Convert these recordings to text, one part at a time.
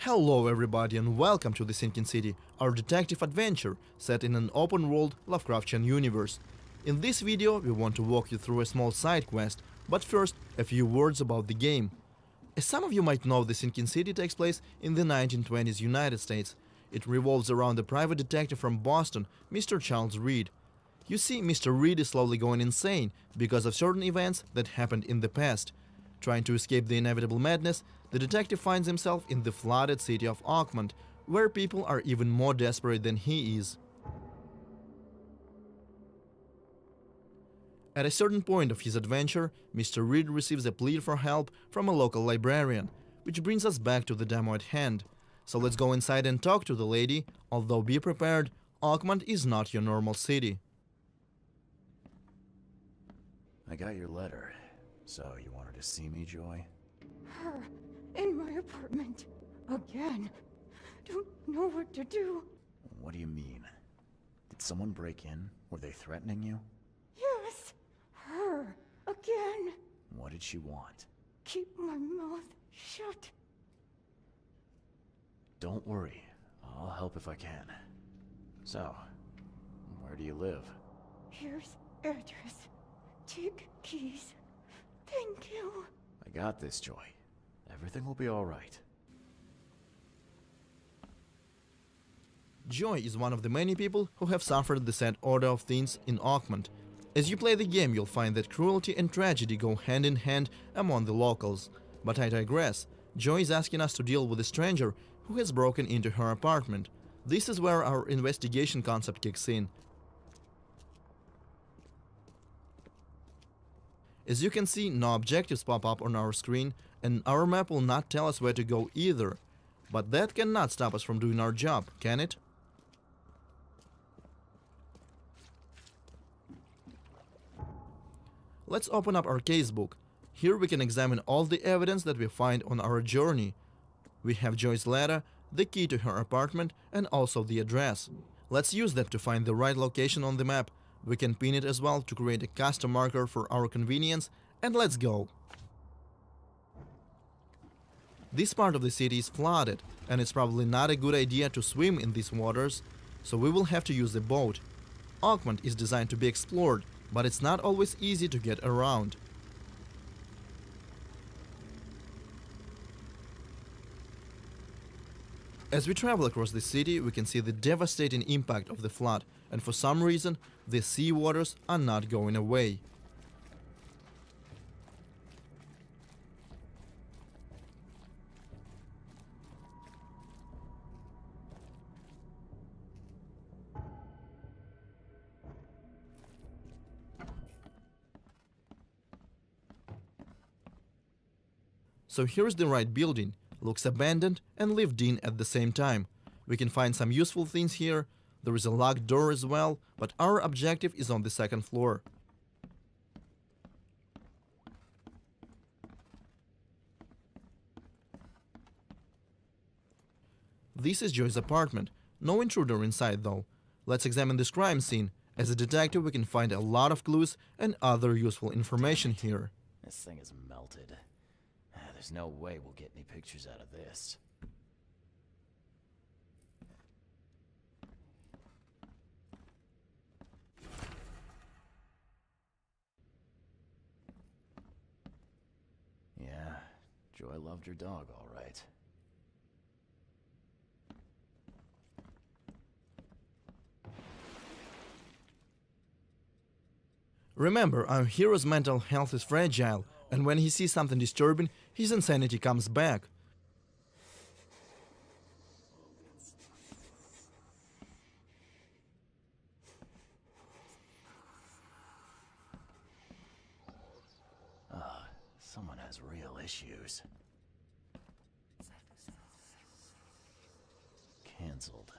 Hello everybody and welcome to The Sinking City, our detective adventure set in an open-world Lovecraftian universe. In this video we want to walk you through a small side quest, but first a few words about the game. As some of you might know, The Sinking City takes place in the 1920s United States. It revolves around a private detective from Boston, Mr. Charles Reed. You see, Mr. Reed is slowly going insane because of certain events that happened in the past. Trying to escape the inevitable madness, the detective finds himself in the flooded city of Oakmont, where people are even more desperate than he is. At a certain point of his adventure, Mr. Reed receives a plea for help from a local librarian, which brings us back to the demo at hand. So let's go inside and talk to the lady, although be prepared, Oakmont is not your normal city. I got your letter. So, you wanted to see me, Joy? Her in my apartment. Again. Don't know what to do. What do you mean? Did someone break in? Were they threatening you? Yes. Her. Again. What did she want? Keep my mouth shut. Don't worry. I'll help if I can. So, where do you live? Here's address. Take keys. Thank you. I got this, Joy. Everything will be alright. Joy is one of the many people who have suffered the sad order of things in Oakmont. As you play the game, you'll find that cruelty and tragedy go hand in hand among the locals. But I digress. Joy is asking us to deal with a stranger who has broken into her apartment. This is where our investigation concept kicks in. As you can see, no objectives pop up on our screen, and our map will not tell us where to go either. But that cannot stop us from doing our job, can it? Let's open up our casebook. Here we can examine all the evidence that we find on our journey. We have Joy's letter, the key to her apartment, and also the address. Let's use that to find the right location on the map. We can pin it as well to create a custom marker for our convenience, and let's go! This part of the city is flooded, and it's probably not a good idea to swim in these waters, so we will have to use a boat. Oakmont is designed to be explored, but it's not always easy to get around. As we travel across the city, we can see the devastating impact of the flood, and for some reason, the sea waters are not going away. So here's the right building. Looks abandoned and lived in at the same time. We can find some useful things here. There is a locked door as well, but our objective is on the second floor. This is Joy's apartment. No intruder inside though. Let's examine this crime scene. As a detective, we can find a lot of clues and other useful information here. This thing is melted. There's no way we'll get any pictures out of this. Yeah, Joy loved her dog, all right. Remember, our hero's mental health is fragile, and when he sees something disturbing, his insanity comes back. Someone has real issues. Cancelled.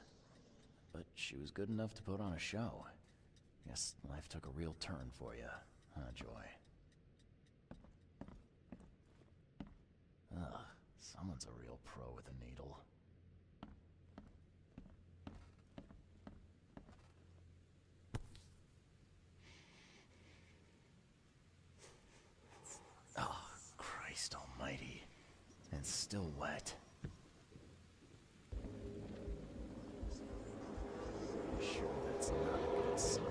But she was good enough to put on a show. Guess life took a real turn for you, huh, Joy? Ugh, someone's a real pro with a needle. Oh, Christ almighty. And still wet. Sure, that's not a good sign.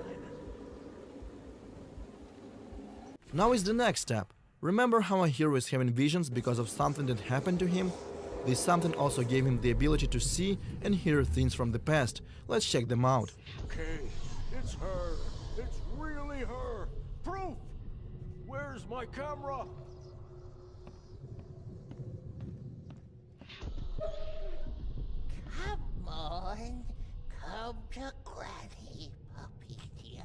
Now is the next step. Remember how our hero is having visions because of something that happened to him? This something also gave him the ability to see and hear things from the past. Let's check them out. Okay, it's her. It's really her. Proof! Where's my camera? Come on, come to Granny, puppy dear.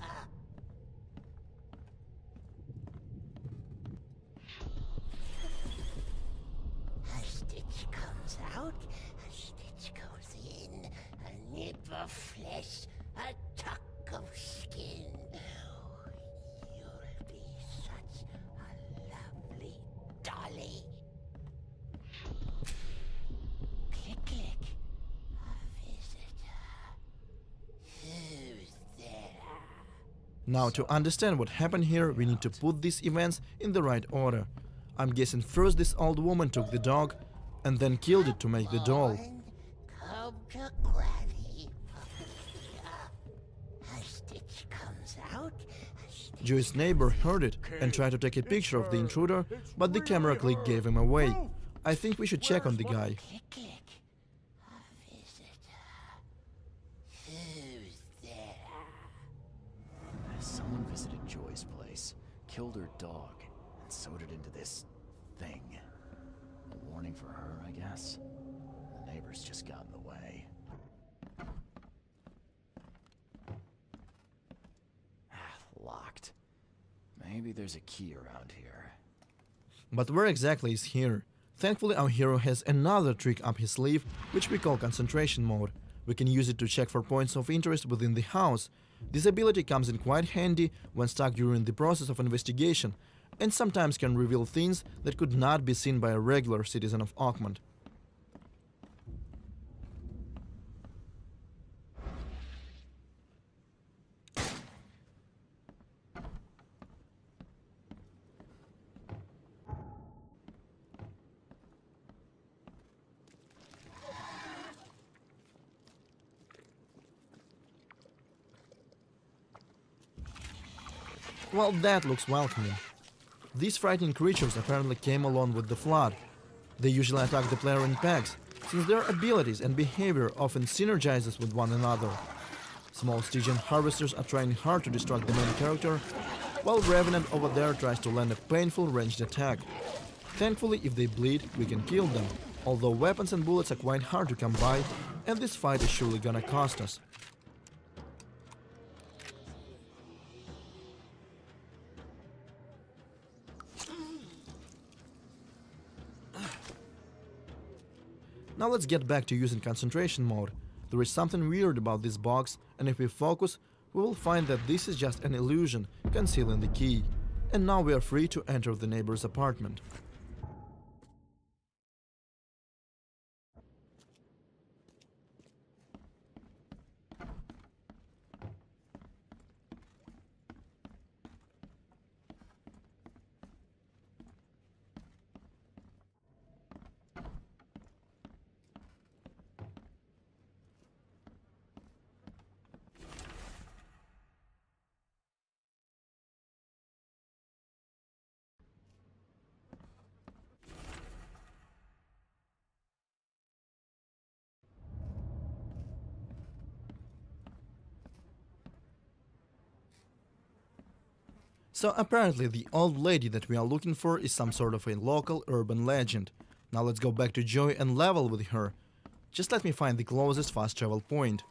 A stitch comes out, a stitch goes in, a nip of flesh, a tuck of skin. You'll be such a lovely dolly. Click, click. A visitor. Who's there? Now, to understand what happened here, we need to put these events in the right order. I'm guessing first this old woman took the dog and then killed it to make the doll. Come to Granny, puppy dear. A stitch comes out, a stitch Joy's neighbor heard it and tried to take a picture of the intruder, but the camera click gave him away. I think we should check on the guy. click, click. A visitor. Who's there? Someone visited Joy's place, killed her dog, and sewed it into this thing. A warning for her, I guess. The neighbors just got in the way. Locked. Maybe there's a key around here. But where exactly is here? Thankfully, our hero has another trick up his sleeve, which we call concentration mode. We can use it to check for points of interest within the house. This ability comes in quite handy when stuck during the process of investigation, and sometimes can reveal things that could not be seen by a regular citizen of Oakmont. Well, that looks welcoming. These frightening creatures apparently came along with the flood. They usually attack the player in packs, since their abilities and behavior often synergizes with one another. Small Stygian harvesters are trying hard to distract the main character, while Revenant over there tries to land a painful ranged attack. Thankfully, if they bleed, we can kill them, although weapons and bullets are quite hard to come by, and this fight is surely gonna cost us. Now let's get back to using concentration mode. There is something weird about this box, and if we focus, we will find that this is just an illusion concealing the key. And now we are free to enter the neighbor's apartment. So apparently the old lady that we are looking for is some sort of a local urban legend. Now let's go back to Joy and level with her. Just let me find the closest fast travel point.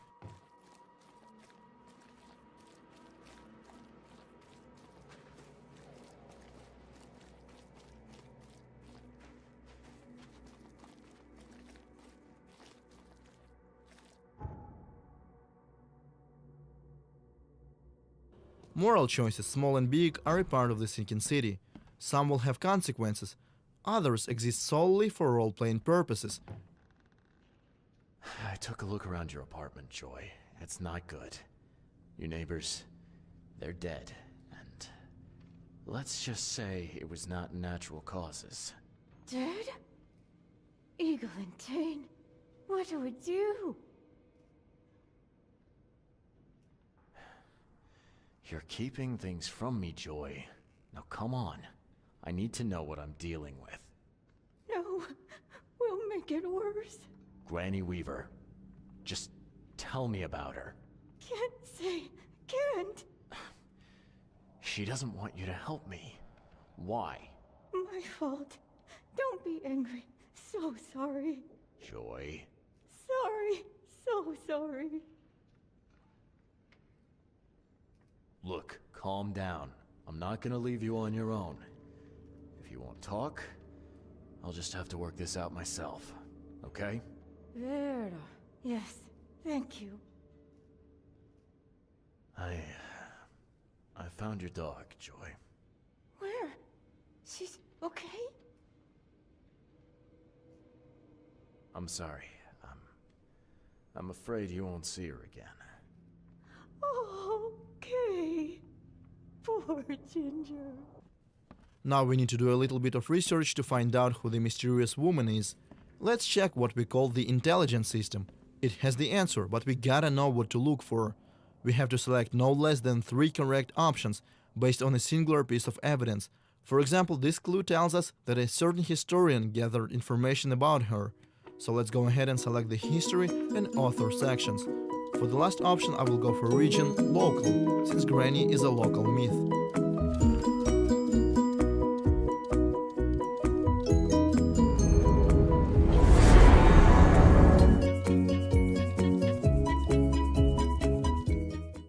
Moral choices, small and big, are a part of the sinking city. Some will have consequences, others exist solely for role-playing purposes. I took a look around your apartment, Joy. It's not good. Your neighbors, they're dead, and let's just say it was not natural causes. Dead? Eglantine, what do we do? You're keeping things from me, Joy. Now come on. I need to know what I'm dealing with. No, we'll make it worse. Granny Weaver. Just tell me about her. Can't say, can't. She doesn't want you to help me. Why? My fault. Don't be angry. So sorry. Joy. Sorry, so sorry. Look, calm down. I'm not gonna leave you on your own. If you won't talk, I'll just have to work this out myself. Okay? Vera. Yes, thank you. I found your dog, Joy. Where? She's okay? I'm sorry. I'm afraid you won't see her again. Okay. Poor Ginger. Now we need to do a little bit of research to find out who the mysterious woman is. Let's check what we call the intelligence system. It has the answer, but we gotta know what to look for. We have to select no less than 3 correct options based on a singular piece of evidence. For example, this clue tells us that a certain historian gathered information about her. So let's go ahead and select the history and author sections. For the last option, I will go for region local, since Granny is a local myth.